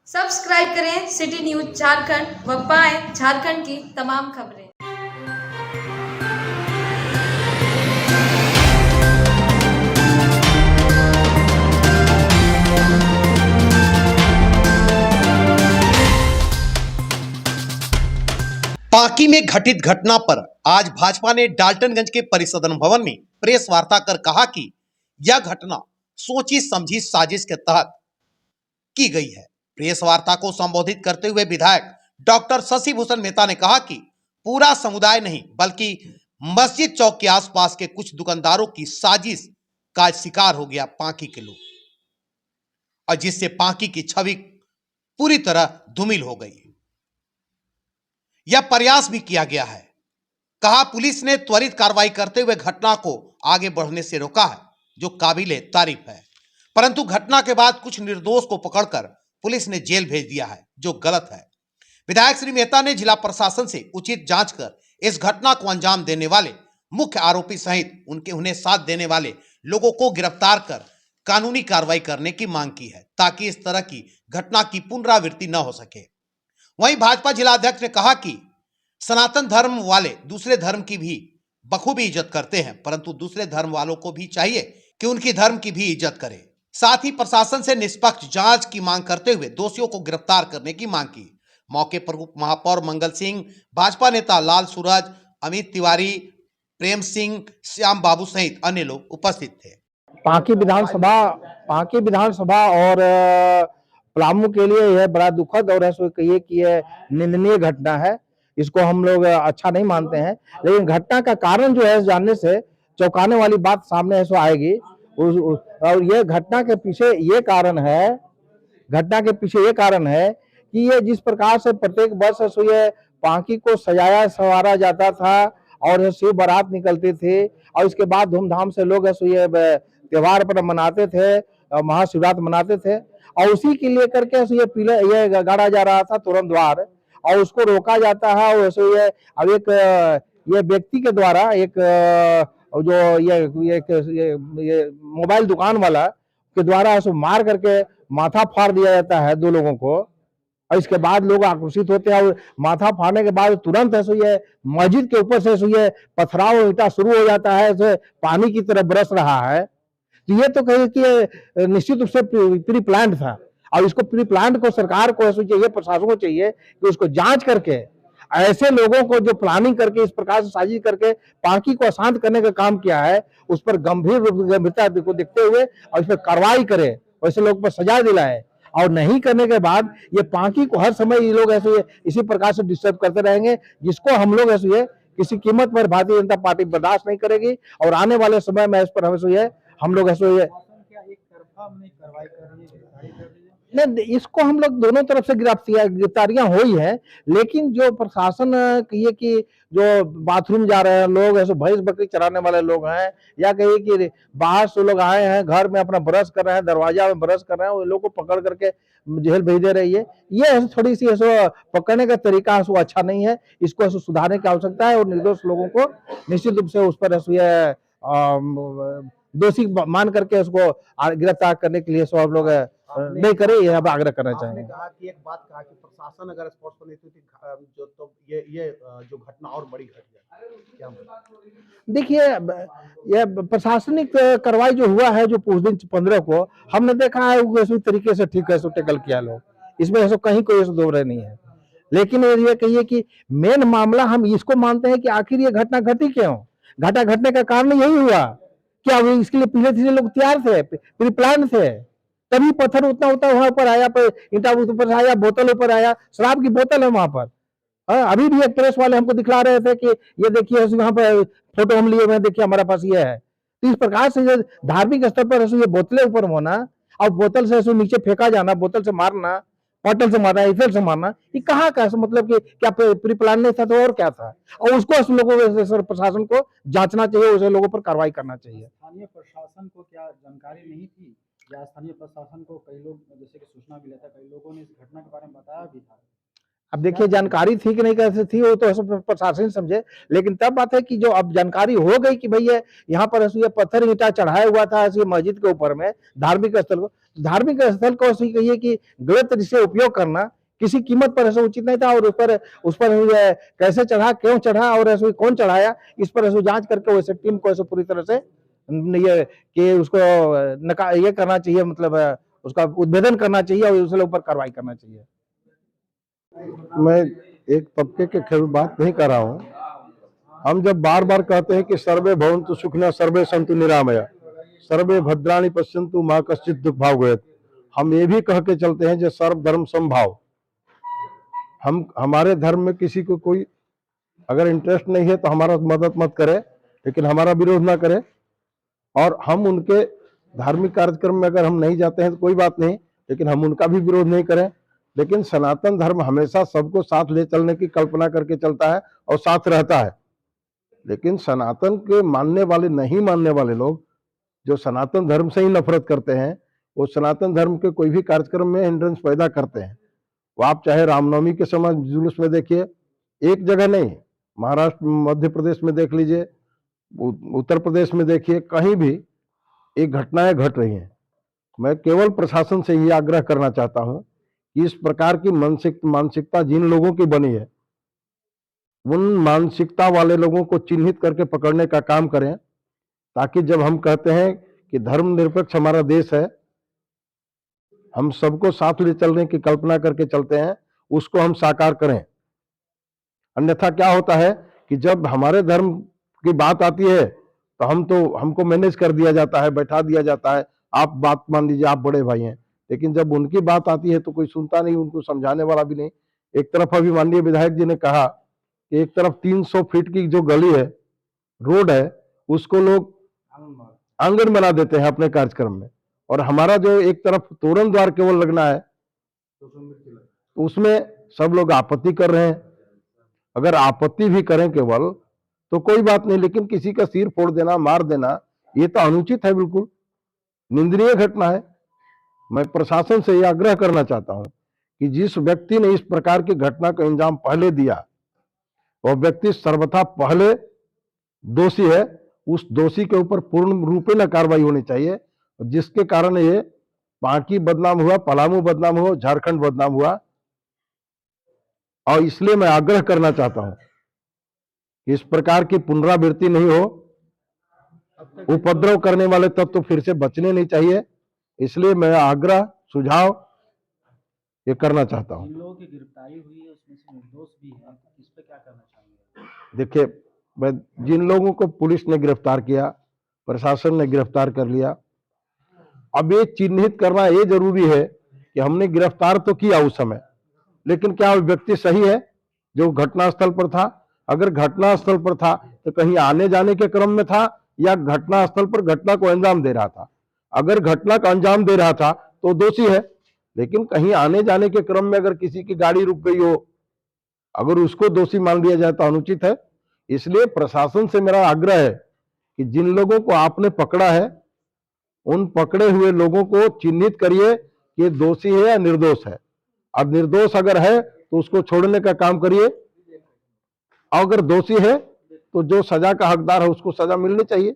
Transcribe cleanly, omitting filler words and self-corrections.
Subscribe करें city news Jharkhand व पाएं झारखंड की तमाम खबरें। पांकी में घटित घटना पर आज भाजपा ने डाल्टनगंज के परिसदन भवन में प्रेस वार्ता कर कहा कि यह घटना सोची समझी साजिश के तहत की गई है। प्रेस वार्ता को संबोधित करते हुए विधायक डॉक्टर शशि भूषण मेहता ने कहा कि पूरा समुदाय नहीं बल्कि मस्जिद चौक के आसपास के कुछ दुकानदारों की साजिश का शिकार हो गया पांकी के लोग, और जिससे पांकी की छवि पूरी तरह धूमिल हो गई। यह प्रयास भी किया गया है। कहा पुलिस ने त्वरित कार्रवाई करते हुए घटना को आगे बढ़ने से रोका है, जो काबिले तारीफ है, परंतु घटना के बाद कुछ निर्दोष को पकड़कर पुलिस ने जेल भेज दिया है, जो गलत है। विधायक श्री मेहता ने जिला प्रशासन से उचित जांच कर इस घटना को अंजाम देने वाले मुख्य आरोपी सहित उन्हें साथ देने वाले लोगों को गिरफ्तार कर कानूनी कार्रवाई करने की मांग की है, ताकि इस तरह की घटना की पुनरावृत्ति न हो सके। वहीं भाजपा जिला अध्यक्ष ने कहा कि सनातन धर्म वाले दूसरे धर्म की भी बखूबी इज्जत करते हैं, परंतु दूसरे धर्म वालों को भी चाहिए कि उनकी धर्म की भी इज्जत करें। साथ ही प्रशासन से निष्पक्ष जांच की मांग करते हुए दोषियों को गिरफ्तार करने की मांग की। मौके पर उप महापौर मंगल सिंह, भाजपा नेता लाल सूरज, अमित तिवारी, प्रेम सिंह, श्याम बाबू सहित अन्य लोग उपस्थित थे। पांकी विधानसभा और पलामू के लिए यह बड़ा दुखद और ऐसा कहिए कि यह निंदनीय घटना है। इसको हम लोग अच्छा नहीं मानते हैं, लेकिन घटना का कारण जो है जानने से चौंकाने वाली बात सामने ऐसा आएगी। और यह घटना के पीछे ये कारण है कि ये जिस प्रकार से प्रत्येक वर्ष ये पांकी को सजाया संवारा जाता था और शिव बारात निकलते थे और इसके बाद धूमधाम से लोग ये त्योहार पर मनाते थे, महाशिवरात्रि मनाते थे, और उसी के लिए करके ये गाड़ा जा रहा था तुरंत द्वार, और उसको रोका जाता है। वैसे ये अब ये व्यक्ति के द्वारा एक जो ये मोबाइल दुकान वाला के द्वारा उसको मार करके माथा फाड़ दिया जाता है दो लोगों को, और इसके बाद लोग आक्रोशित होते हैं और माथा फाड़ने के बाद तुरंत ये मस्जिद के ऊपर से ये पथराव ईटा शुरू हो जाता है, पानी की तरह बरस रहा है। तो ये तो कहे कि निश्चित रूप से प्री प्लान था, और इसको प्री प्लान को सरकार को चाहिए, प्रशासन को चाहिए कि उसको जांच करके ऐसे लोगों को जो प्लानिंग करके इस प्रकार से साजिश करके पांकी को अशांत करने का काम किया है, उस पर गंभीरता को देखते हुए और इस पर कार्रवाई करे, वैसे लोगों पर सजा दिलाए। और नहीं करने के बाद ये पांकी को हर समय ये लोग ऐसे इसी प्रकार से डिस्टर्ब करते रहेंगे, जिसको हम लोग ऐसे किसी कीमत पर भारतीय जनता पार्टी बर्दाश्त नहीं करेगी। और आने वाले समय में इस पर हम लोग नहीं, इसको हम लोग दोनों तरफ से गिरफ्तारियां हुई है, लेकिन जो प्रशासन कहिए कि जो बाथरूम जा रहे हैं लोग, ऐसे भैंस बकरी चराने वाले लोग हैं, या कहिए कि बाहर से लोग आए हैं घर में अपना ब्रश कर रहे हैं, दरवाजा में ब्रश कर रहे हैं, वो लोग को पकड़ करके जेल भेज दे रही है। ये थोड़ी सी पकड़ने का तरीका अच्छा नहीं है, इसको सुधारने की आवश्यकता है, और निर्दोष लोगों को निश्चित रूप से उस पर दोषी मान करके उसको गिरफ्तार करने के लिए सब लोग नहीं करे, यह हम आग्रह करना चाहेंगे। कहा कि एक बात कहा कि प्रशासन अगर स्पॉट पर नहीं थी जो तो ये जो घटना और बड़ी घट जाए, क्या देखिए, यह प्रशासनिक कार्रवाई जो हुआ है, जो उस दिन 15 को हमने देखा है उसी तरीके से ठीक है टेकल किया लोग, इसमें ऐसा कहीं कोई दो राय नहीं है। लेकिन ये कहिए कि मेन मामला हम इसको मानते हैं कि आखिर ये घटना घटी क्यों, घटने का कारण यही हुआ। क्या इसके लिए पहले से लोग तैयार थे, प्री प्लान थे, तभी पत्थर उतना उतना वहां पर आया, ईंटा ऊपर आया, बोतल ऊपर आया, शराब की बोतल है वहां पर। अभी भी एक प्रेस वाले हमको दिखला रहे थे कि ये देखिए वहां पर फोटो हम लिए हुए, देखिए हमारे पास ये है। तो इस प्रकार से धार्मिक स्तर पर ये बोतलें ऊपर होना और बोतल से नीचे फेंका जाना, बोतल से मारना, बॉटल से मारना, इफेल से मारना, ये कहाँ का मतलब कि क्या प्री प्लान नहीं था तो और क्या था? और उसको लोगों प्रशासन को जांचना चाहिए, उसे लोगों पर कार्रवाई करना चाहिए। स्थानीय प्रशासन को क्या जानकारी नहीं थी, या स्थानीय प्रशासन को कई लोग जैसे कि सूचना भी लेता, कई लोगों ने इस घटना के बारे में बताया भी था? अब देखिए जानकारी थी कि नहीं कैसे थी वो तो सब प्रशासन समझे, लेकिन तब बात है कि जो अब जानकारी हो गई कि भैया यहाँ पर ये पत्थर ईंटा चढ़ाया हुआ था ऐसी मस्जिद के ऊपर में धार्मिक स्थल को ऐसे कहिए कि गलत तरीके से उपयोग करना किसी कीमत पर ऐसा उचित नहीं था। और उस पर कैसे चढ़ा, क्यों चढ़ा और ऐसे कौन चढ़ाया, इस पर ऐसे जांच करके वैसे टीम को ऐसे पूरी तरह से ये कि उसको ये करना चाहिए, मतलब उसका उद्भेदन करना चाहिए और उसके ऊपर कार्रवाई करना चाहिए। मैं एक तबके के खिलाफ बात नहीं कर रहा हूं। हम जब बार बार कहते हैं कि सर्वे भवन्तु सुखिनः सर्वे सन्तु निरामया सर्वे भद्राणि पश्यन्तु मा कश्चित् दुःख भाग्, हम ये भी कह के चलते हैं जो सर्व धर्म समभाव। हम हमारे धर्म में किसी को कोई अगर इंटरेस्ट नहीं है तो हमारा मदद मत करे, लेकिन हमारा विरोध ना करे। और हम उनके धार्मिक कार्यक्रम में अगर हम नहीं जाते हैं तो कोई बात नहीं, लेकिन हम उनका भी विरोध नहीं करें। लेकिन सनातन धर्म हमेशा सबको साथ ले चलने की कल्पना करके चलता है और साथ रहता है। लेकिन सनातन के मानने वाले, नहीं मानने वाले लोग जो सनातन धर्म से ही नफरत करते हैं, वो सनातन धर्म के कोई भी कार्यक्रम में हिंड्रेंस पैदा करते हैं। वो आप चाहे रामनवमी के समय जुलूस में देखिए, एक जगह नहीं, महाराष्ट्र, मध्य प्रदेश में देख लीजिए, उत्तर प्रदेश में देखिए, कहीं भी एक घटनाएं घट रही हैं। मैं केवल प्रशासन से ये आग्रह करना चाहता हूं कि इस प्रकार की मानसिकता जिन लोगों की बनी है, उन मानसिकता वाले लोगों को चिन्हित करके पकड़ने का काम करें, ताकि जब हम कहते हैं कि धर्मनिरपेक्ष हमारा देश है, हम सबको साथ ले चलने की कल्पना करके चलते हैं, उसको हम साकार करें। अन्यथा क्या होता है कि जब हमारे धर्म की बात आती है तो हमको मैनेज कर दिया जाता है, बैठा दिया जाता है, आप बात मान लीजिए, आप बड़े भाई हैं। लेकिन जब उनकी बात आती है तो कोई सुनता नहीं, उनको समझाने वाला भी नहीं। एक तरफ अभी माननीय विधायक जी ने कहा कि एक तरफ 300 फीट की जो गली है, रोड है, उसको लोग आंगन बना देते हैं अपने कार्यक्रम में, और हमारा जो एक तरफ तोरण द्वार केवल लगना है उसमें सब लोग आपत्ति कर रहे हैं। अगर आपत्ति भी करें केवल तो कोई बात नहीं, लेकिन किसी का सिर फोड़ देना, मार देना, ये तो अनुचित है, बिल्कुल निंदनीय घटना है। मैं प्रशासन से यह आग्रह करना चाहता हूं कि जिस व्यक्ति ने इस प्रकार की घटना को अंजाम पहले दिया, वह व्यक्ति सर्वथा पहले दोषी है। उस दोषी के ऊपर पूर्ण रूपेण कार्रवाई होनी चाहिए, जिसके कारण ये बांकी बदनाम हुआ, पलामू बदनाम हुआ, झारखंड बदनाम हुआ। और इसलिए मैं आग्रह करना चाहता हूं कि इस प्रकार की पुनरावृत्ति नहीं हो। उपद्रव करने वाले तत्व तो फिर से बचने नहीं चाहिए। इसलिए मैं आग्रह, सुझाव ये करना चाहता हूं। जिन लोगों की गिरफ्तारी हुई है उसमें से निर्दोष भी हैं, तो इस पे क्या करना चाहेंगे? देखिए, मैं जिन लोगों को पुलिस ने गिरफ्तार किया, प्रशासन ने गिरफ्तार कर लिया, अब ये चिन्हित करना ये जरूरी है कि हमने गिरफ्तार तो किया उस समय, लेकिन क्या वो व्यक्ति सही है जो घटनास्थल पर था? अगर घटनास्थल पर था तो कहीं आने जाने के क्रम में था या घटनास्थल पर घटना को अंजाम दे रहा था? अगर घटना का अंजाम दे रहा था तो दोषी है, लेकिन कहीं आने जाने के क्रम में अगर किसी की गाड़ी रुक गई हो, अगर उसको दोषी मान लिया जाए तो अनुचित है। इसलिए प्रशासन से मेरा आग्रह है कि जिन लोगों को आपने पकड़ा है, उन पकड़े हुए लोगों को चिन्हित करिए कि दोषी है या निर्दोष है। अब निर्दोष अगर है तो उसको छोड़ने का काम करिए, अगर दोषी है तो जो सजा का हकदार है उसको सजा मिलनी चाहिए।